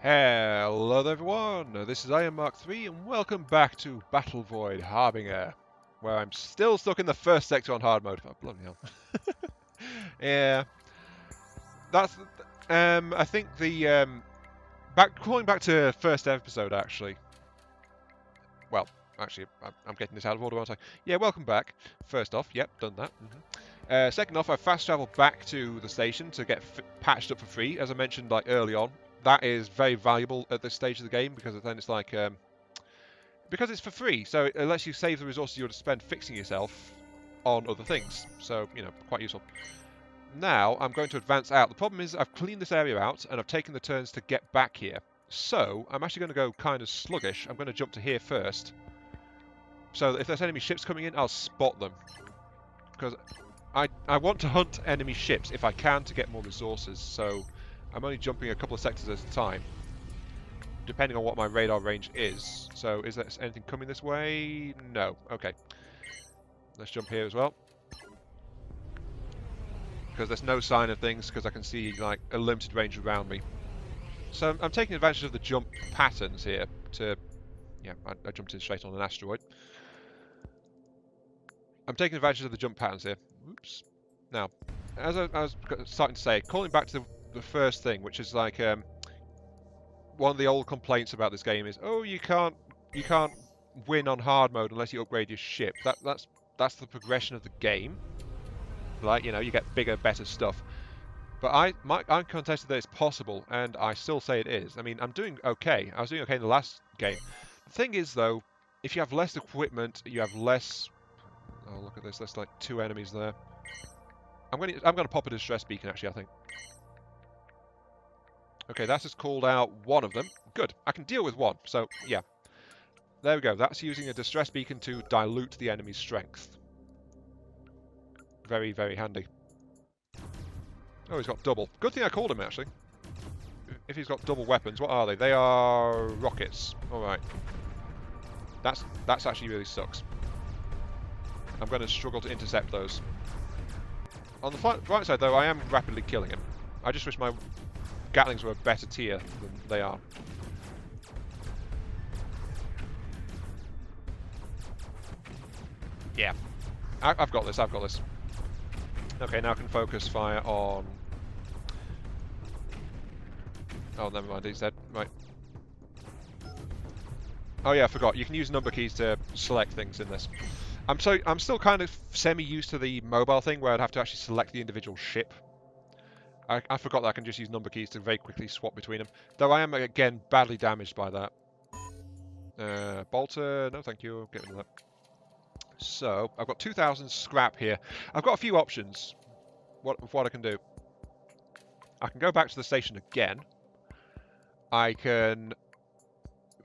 Hello there everyone, this is Iron Mark 3 and welcome back to Battlevoid Harbinger, where I'm still stuck in the first sector on hard mode. Oh, bloody hell. Yeah, that's, I think calling back to first episode actually, well, actually, I'm getting this out of order, aren't I? Yeah, welcome back. First off, yep, done that. Second off, I fast travelled back to the station to get patched up for free, as I mentioned like early on. That is very valuable at this stage of the game because then it's like because it's for free, so it lets you save the resources you would spend fixing yourself on other things. So quite useful. Now I'm going to advance out. The problem is I've cleaned this area out and I've taken the turns to get back here. So I'm actually going to go kind of sluggish. I'm going to jump to here first. So that if there's enemy ships coming in, I'll spot them. Because I want to hunt enemy ships if I can to get more resources. So I'm only jumping a couple of sectors at a time, depending on what my radar range is. So is there anything coming this way? No. Okay. Let's jump here as well. Because there's no sign of things, because I can see like a limited range around me. So I'm taking advantage of the jump patterns here to... Yeah, I jumped in straight on an asteroid. I'm taking advantage of the jump patterns here. Oops. Now, as I was starting to say, calling back to the first thing, which is like one of the old complaints about this game is, oh, you can't win on hard mode unless you upgrade your ship. That's the progression of the game. Like, you get bigger, better stuff. But I'm contested that it's possible, and I still say it is. I mean, I'm doing okay. I was doing okay in the last game. The thing is, though, if you have less equipment, you have less... Oh, look at this. There's like 2 enemies there. I'm gonna pop a distress beacon, actually, I think. Okay, that has called out one of them. Good. I can deal with one. So, yeah. There we go. That's using a distress beacon to dilute the enemy's strength. Very, very handy. Oh, he's got double. Good thing I called him, actually. If he's got double weapons, what are they? They are rockets. Alright. That's actually really sucks. I'm going to struggle to intercept those. On the right side, though, I am rapidly killing him. I just wish my Gatlings were a better tier than they are. Yeah. I've got this, I've got this. Okay, now I can focus fire on... Oh, never mind, he's dead. Right. Oh yeah, I forgot. You can use number keys to select things in this. I'm still kind of semi-used to the mobile thing, where I'd have to actually select the individual ship. I forgot that I can just use number keys to very quickly swap between them. Though I am, again, badly damaged by that. Bolter, no thank you, get rid of that. So, I've got 2,000 scrap here. I've got a few options of what I can do. I can go back to the station again. I can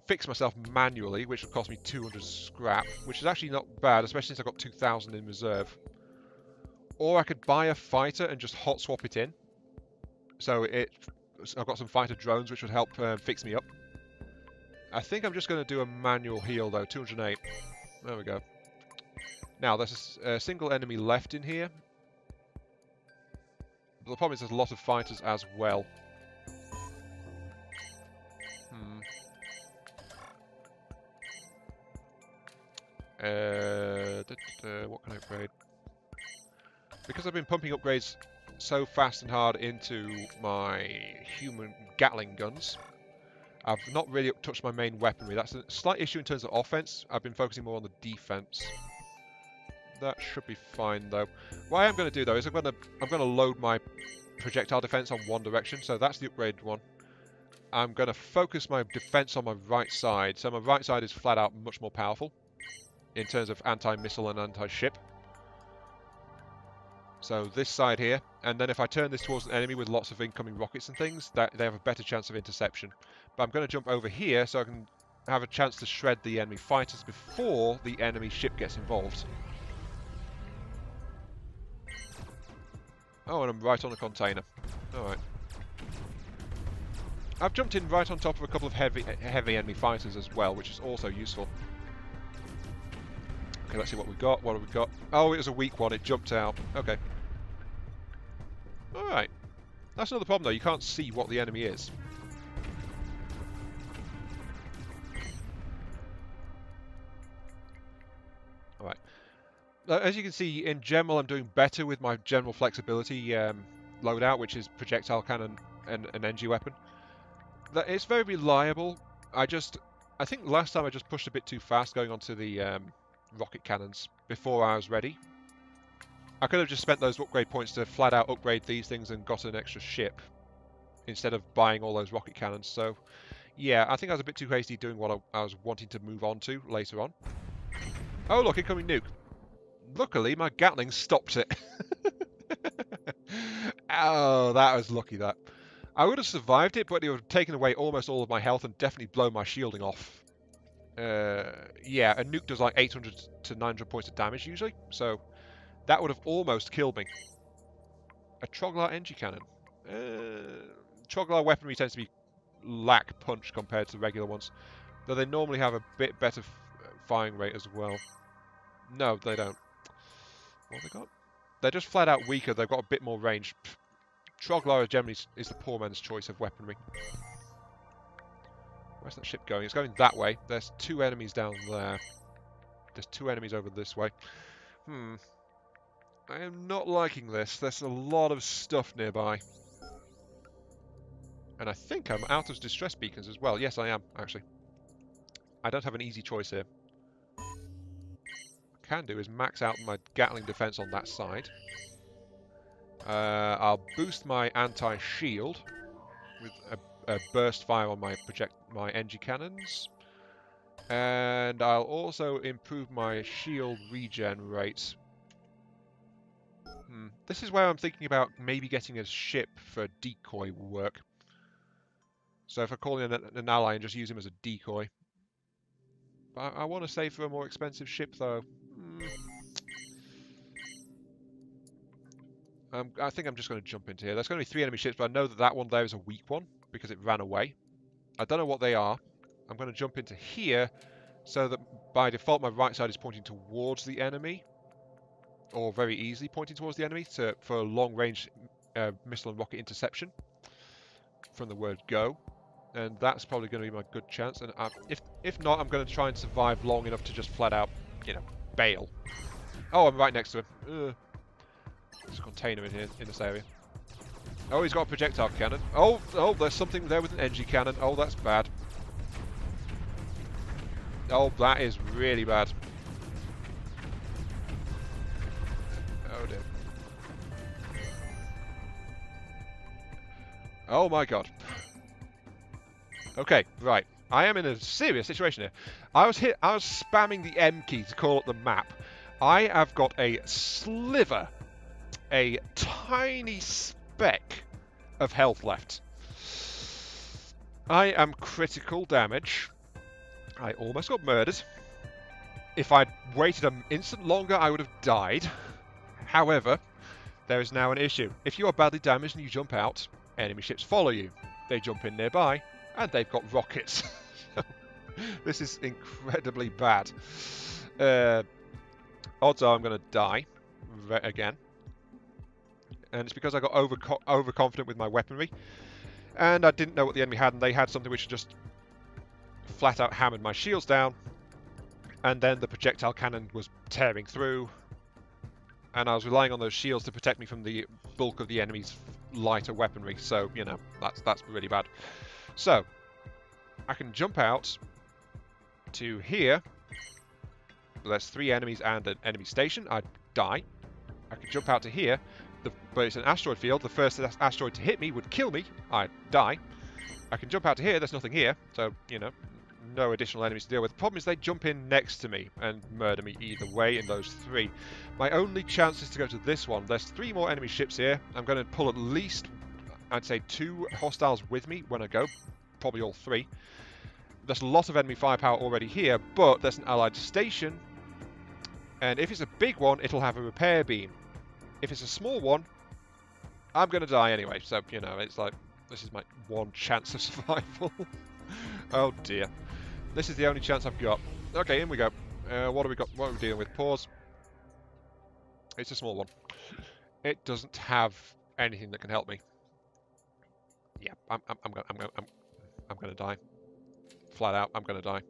fix myself manually, which would cost me 200 scrap, which is actually not bad, especially since I've got 2,000 in reserve. Or I could buy a fighter and just hot swap it in. So I've got some fighter drones which would help fix me up. I think I'm just going to do a manual heal though, 208. There we go. Now there's a single enemy left in here. But the problem is there's a lot of fighters as well. What can I upgrade? Because I've been pumping upgrades so fast and hard into my human Gatling guns, I've not really touched my main weaponry. That's a slight issue in terms of offense. I've been focusing more on the defense. That should be fine though. What I am going to do though is I'm going to load my projectile defense on one direction, so that's the upgraded one. I'm going to focus my defense on my right side, so my right side is flat out much more powerful in terms of anti-missile and anti-ship. So this side here, and then if I turn this towards an enemy with lots of incoming rockets and things, they have a better chance of interception. But I'm going to jump over here so I can have a chance to shred the enemy fighters before the enemy ship gets involved. Oh, and I'm right on a container. Alright. I've jumped in right on top of a couple of heavy enemy fighters as well, which is also useful. Okay, let's see what we've got. What have we got? Oh, it was a weak one. It jumped out. Okay. Alright. That's another problem, though. You can't see what the enemy is. As you can see, in general, I'm doing better with my general flexibility loadout, which is projectile cannon and an NG weapon. It's very reliable. I think last time I just pushed a bit too fast going onto the rocket cannons before I was ready. I could have just spent those upgrade points to flat out upgrade these things and got an extra ship instead of buying all those rocket cannons. So, yeah, I think I was a bit too hasty doing what I was wanting to move on to later on. Oh, look, incoming nuke. Luckily, my Gatling stopped it. Oh, that was lucky, that. I would have survived it, but it would have taken away almost all of my health and definitely blown my shielding off. Yeah, a nuke does like 800 to 900 points of damage usually, so that would have almost killed me. A Troglar NG cannon. Troglar weaponry tends to be lack punch compared to regular ones, though they normally have a bit better firing rate as well. No, they don't. What have they got? They're just flat out weaker. They've got a bit more range. Troglar generally is the poor man's choice of weaponry. Where's that ship going? It's going that way. There's two enemies down there. There's two enemies over this way. I am not liking this. There's a lot of stuff nearby. And I think I'm out of distress beacons as well. Yes, I am, actually. I don't have an easy choice here. What I can do is max out my Gatling defense on that side. I'll boost my anti-shield with a burst fire on my NG cannons. And I'll also improve my shield regen rate. This is where I'm thinking about maybe getting a ship for decoy will work. So if I call in an ally and just use him as a decoy. But I want to save for a more expensive ship though. I think I'm just going to jump into here. There's going to be 3 enemy ships, but I know that that one there is a weak one because it ran away. I don't know what they are. I'm going to jump into here so that by default my right side is pointing towards the enemy. Or very easily pointing towards the enemy for long-range missile and rocket interception from the word go. And that's probably going to be my good chance. And if not, I'm going to try and survive long enough to just flat out, bail. Oh, I'm right next to him. There's a container in here, in this area. Oh, he's got a projectile cannon. Oh, there's something there with an NG cannon. Oh, that's bad. Oh, that is really bad. Oh, dear. Oh, my God. Okay, right. I am in a serious situation here. I was spamming the M key to call up the map. I have got a sliver, a tiny speck of health left. I am critical damage. I almost got murdered. If I'd waited an instant longer, I would have died. However, there is now an issue. If you are badly damaged and you jump out, enemy ships follow you. They jump in nearby, and they've got rockets. This is incredibly bad. Odds are I'm going to die again. And it's because I got overconfident with my weaponry. And I didn't know what the enemy had, and they had something which just flat out hammered my shields down. And then the projectile cannon was tearing through. And I was relying on those shields to protect me from the bulk of the enemy's lighter weaponry. So, that's really bad. So, I can jump out to here. There's 3 enemies and an enemy station. I die. I can jump out to here, but it's an asteroid field. The first asteroid to hit me would kill me. I die. I can jump out to here. There's nothing here, so, no additional enemies to deal with. The problem is they jump in next to me and murder me either way in those 3. My only chance is to go to this one. There's 3 more enemy ships here. I'm going to pull at least, I'd say, 2 hostiles with me when I go. Probably all 3. There's a lot of enemy firepower already here, but there's an allied station. And if it's a big one, it'll have a repair beam. If it's a small one, I'm going to die anyway. So, it's like, this is my one chance of survival. Oh dear. This is the only chance I've got. Okay, in we go. What have we got? What are we dealing with? Pause. It's a small one. It doesn't have anything that can help me. Yeah, I'm gonna die. Flat out, I'm gonna die.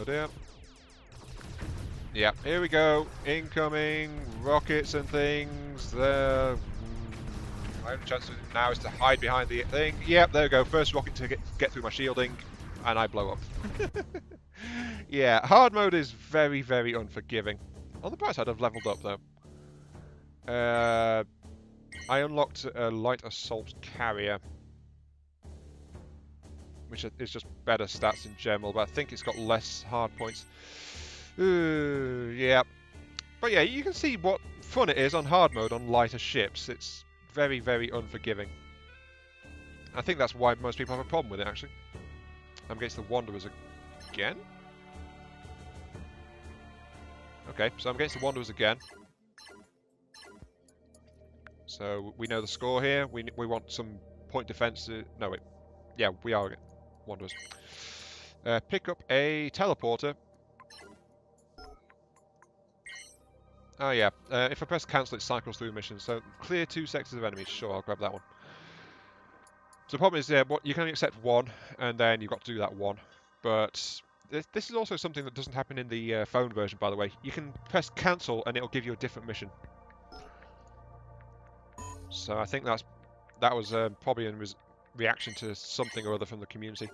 Dear. Yeah, here we go. Incoming rockets and things. My only chance now is to hide behind the thing. Yep, there we go. First rocket to get through my shielding, and I blow up. Yeah, hard mode is very, very unforgiving. On the bright side, I've leveled up though. I unlocked a light assault carrier, which is just better stats in general, but I think it's got less hard points. Yeah. But yeah, you can see what fun it is on hard mode on lighter ships. It's very, very unforgiving. I think that's why most people have a problem with it, actually. I'm against the Wanderers again? Okay, so I'm against the Wanderers again. So we know the score here. We want some point defense. No, wait. Yeah, we are Wanderers. Pick up a teleporter. Oh yeah, if I press cancel, it cycles through missions. So clear 2 sectors of enemies. Sure, I'll grab that one. So the problem is, you can only accept 1, and then you've got to do that 1. But this is also something that doesn't happen in the phone version, by the way. You can press cancel, and it'll give you a different mission. So I think that was probably in reaction to something or other from the community.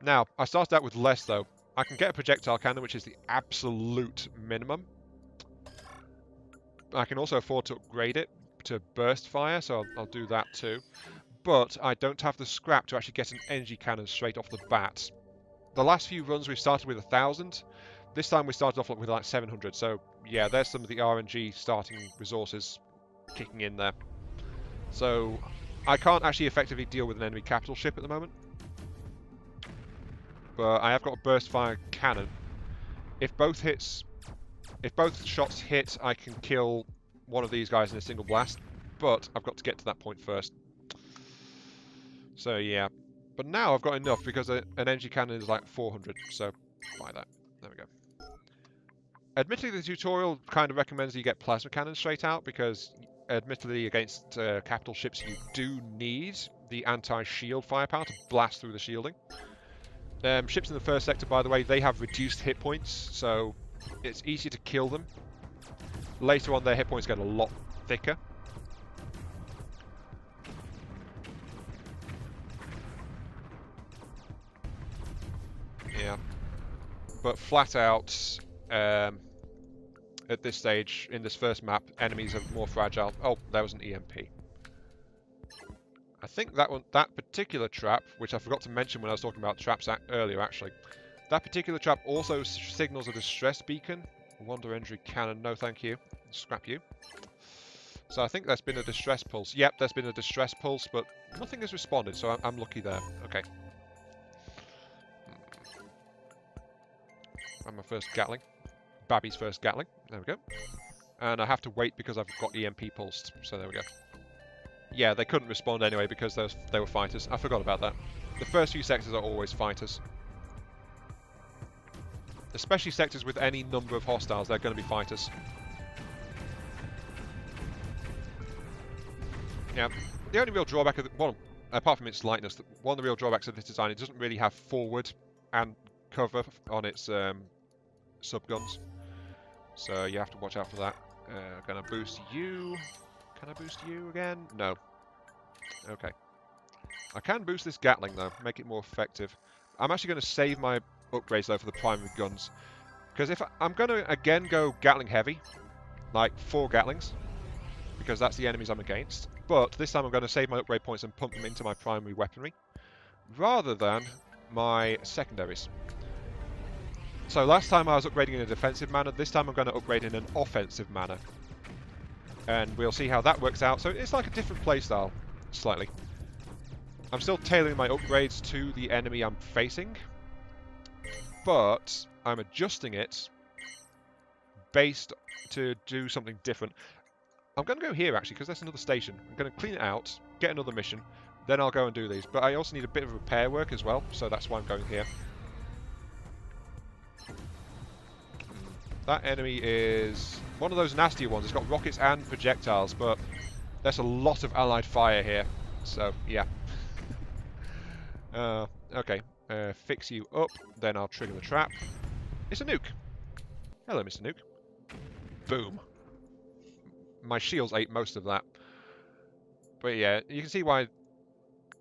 Now, I started out with less, though. I can get a projectile cannon, which is the absolute minimum. I can also afford to upgrade it to burst fire, so I'll do that too. But I don't have the scrap to actually get an energy cannon straight off the bat. The last few runs we've started with 1,000. This time we started off with like 700. So yeah, there's some of the RNG starting resources kicking in there. So I can't actually effectively deal with an enemy capital ship at the moment. But I have got a burst fire cannon. If both shots hit, I can kill one of these guys in a single blast. But I've got to get to that point first. So yeah. But now I've got enough because an energy cannon is like 400. So buy that. There we go. Admittedly, the tutorial kind of recommends you get plasma cannons straight out because, admittedly, against capital ships, you do need the anti-shield firepower to blast through the shielding. Ships in the first sector, by the way, they have reduced hit points, so it's easier to kill them. Later on, their hit points get a lot thicker. Yeah. But flat out, at this stage, in this first map, enemies are more fragile. Oh, there was an EMP. I think that particular trap, which I forgot to mention when I was talking about traps earlier, actually, that particular trap also signals a distress beacon. Wander entry cannon, no thank you. Scrap you. So I think there's been a distress pulse. Yep, there's been a distress pulse, but nothing has responded, so I'm lucky there. Okay. And my first Gatling. Babby's first Gatling. There we go. And I have to wait because I've got EMP pulsed, so there we go. Yeah, they couldn't respond anyway because they were fighters. I forgot about that. The first few sectors are always fighters. Especially sectors with any number of hostiles, they're going to be fighters. Yeah, the only real drawback of well, apart from its lightness, one of the real drawbacks of this design, it doesn't really have forward and cover on its subguns. So you have to watch out for that. Gonna boost you. Can I boost you again? No. Okay. I can boost this Gatling though, make it more effective. I'm actually going to save my upgrades though for the primary guns. Because if I'm going to again go Gatling heavy, like 4 Gatlings, because that's the enemies I'm against. But this time I'm going to save my upgrade points and pump them into my primary weaponry, rather than my secondaries. So last time I was upgrading in a defensive manner, this time I'm going to upgrade in an offensive manner. And we'll see how that works out. So it's like a different playstyle, slightly. I'm still tailoring my upgrades to the enemy I'm facing, but I'm adjusting it based to do something different. I'm going to go here actually, because that's another station. I'm going to clean it out, get another mission, then I'll go and do these. But I also need a bit of repair work as well, so that's why I'm going here. That enemy is one of those nastier ones. It's got rockets and projectiles, but there's a lot of allied fire here. So, yeah. Okay. Fix you up, then I'll trigger the trap. It's a nuke. Hello, Mr. Nuke. Boom. My shields ate most of that. But yeah, you can see why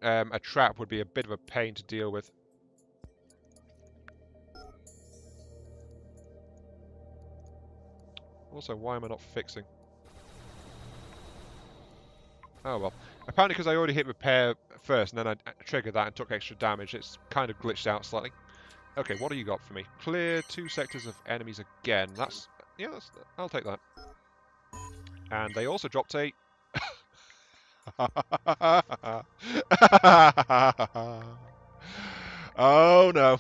a trap would be a bit of a pain to deal with. Also, why am I not fixing? Oh well. Apparently because I already hit repair first and then I triggered that and took extra damage, it's kind of glitched out slightly. Okay, what do you got for me? Clear 2 sectors of enemies again. That's... yeah, I'll take that. And they also dropped a... oh no.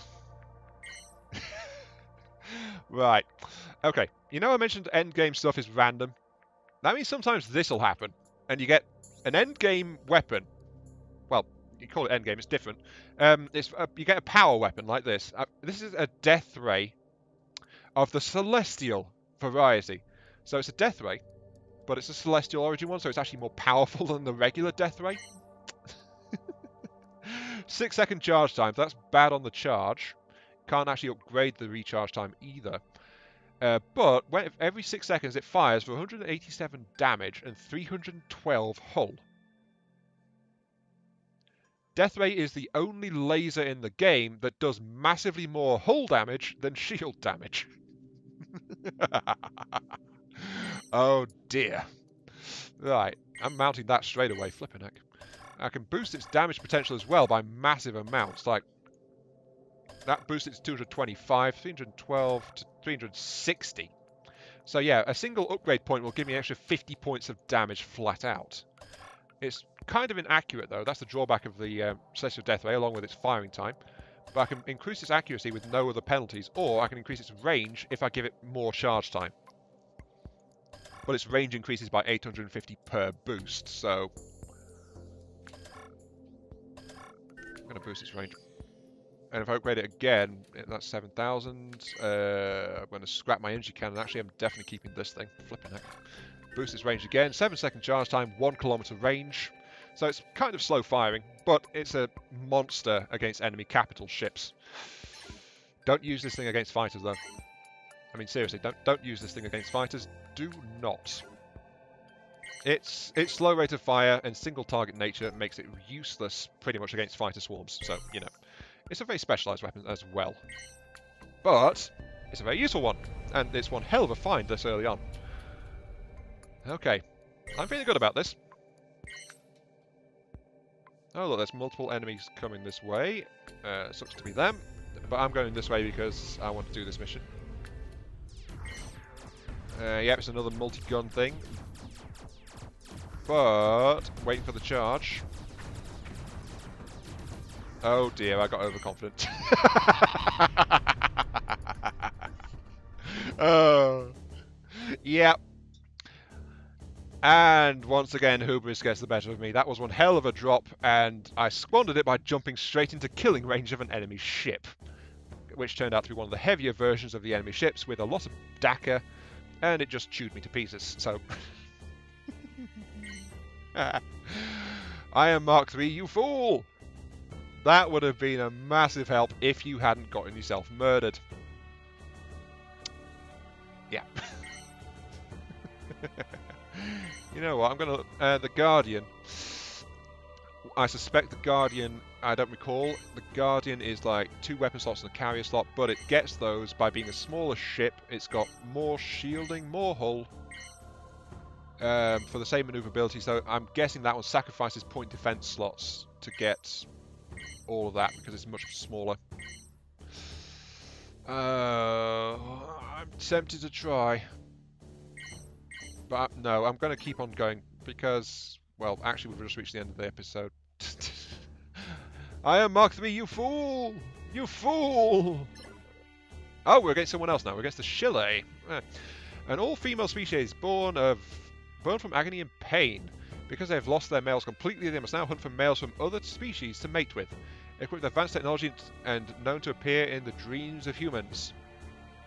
Right. Okay. You know I mentioned endgame stuff is random? That means sometimes this will happen. And you get an endgame weapon. Well, you call it endgame, it's different. You get a power weapon like this. This is a death ray of the celestial variety. So it's a death ray, but it's a celestial origin one, so it's actually more powerful than the regular death ray. 6-second charge time, that's bad on the charge. Can't actually upgrade the recharge time either. But every 6 seconds it fires for 187 damage and 312 hull. Death Ray is the only laser in the game that does massively more hull damage than shield damage. Oh dear. Right, I'm mounting that straight away, flipping heck. I can boost its damage potential as well by massive amounts, like that boosts it to 225, 312 to 360. So yeah, a single upgrade point will give me an extra 50 points of damage flat out. It's kind of inaccurate though, that's the drawback of the Celestial Death Ray along with its firing time. But I can increase its accuracy with no other penalties, or I can increase its range if I give it more charge time. But its range increases by 850 per boost, so... I'm going to boost its range. And if I upgrade it again, that's 7,000. I'm going to scrap my energy cannon. Actually, I'm definitely keeping this thing. Flipping heck. Boost its range again. 7-second charge time, 1 kilometer range. So it's kind of slow firing, but it's a monster against enemy capital ships. Don't use this thing against fighters, though. I mean, seriously, don't use this thing against fighters. Do not. Its slow rate of fire and single target nature makes it useless pretty much against fighter swarms. So, you know, it's a very specialised weapon as well. But it's a very useful one, and it's one hell of a find this early on. Okay, I'm feeling good about this. Oh look, there's multiple enemies coming this way. Sucks to be them, but I'm going this way because I want to do this mission. Yep, it's another multi-gun thing. But, waiting for the charge. Oh dear, I got overconfident. Oh. Yep. And once again, hubris gets the better of me. That was one hell of a drop, and I squandered it by jumping straight into killing range of an enemy ship, which turned out to be one of the heavier versions of the enemy ships with a lot of DACA, and it just chewed me to pieces, so... I am Mark III, you fool! That would have been a massive help if you hadn't gotten yourself murdered. Yeah. You know what, I'm gonna... the Guardian. I suspect the Guardian... I don't recall. The Guardian is like 2 weapon slots and a carrier slot, but it gets those by being a smaller ship. It's got more shielding, more hull. For the same maneuverability, so I'm guessing that one sacrifices point defense slots to get all of that because it's much smaller. I'm tempted to try, but no, I'm going to keep on going because, well, actually we've just reached the end of the episode. I am Mark III, you fool! You fool! Oh, we're against someone else now. We're against the Chile. An all-female species born from agony and pain. Because they have lost their males completely, they must now hunt for males from other species to mate with. Equipped with advanced technology and known to appear in the dreams of humans.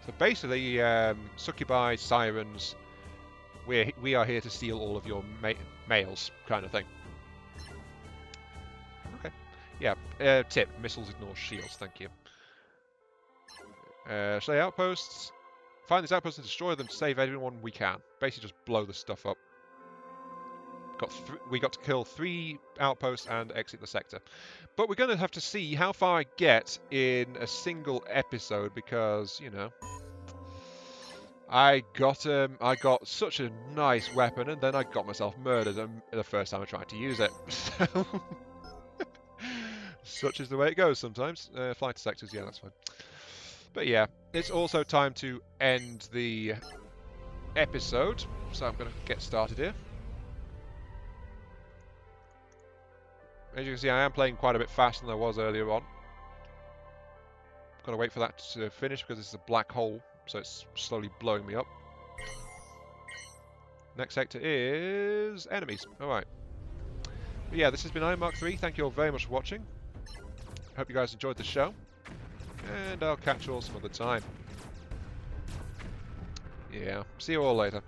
So basically, succubi, sirens, we are here to steal all of your males, kind of thing. Okay. Yeah, tip, missiles ignore shields, thank you. Slay outposts. Find these outposts and destroy them to save everyone we can. Basically just blow the stuff up. We got to kill 3 outposts and exit the sector. But we're going to have to see how far I get in a single episode because, you know, I got such a nice weapon and then I got myself murdered the first time I tried to use it. So such is the way it goes sometimes. Flying to sectors, yeah, that's fine. But yeah, it's also time to end the episode, so I'm going to get started here. As you can see, I am playing quite a bit faster than I was earlier on. Got to wait for that to finish because it's a black hole, so it's slowly blowing me up. Next sector is enemies. Alright. But yeah, this has been Iron Mark 3. Thank you all very much for watching. Hope you guys enjoyed the show. And I'll catch you all some other time. Yeah, see you all later.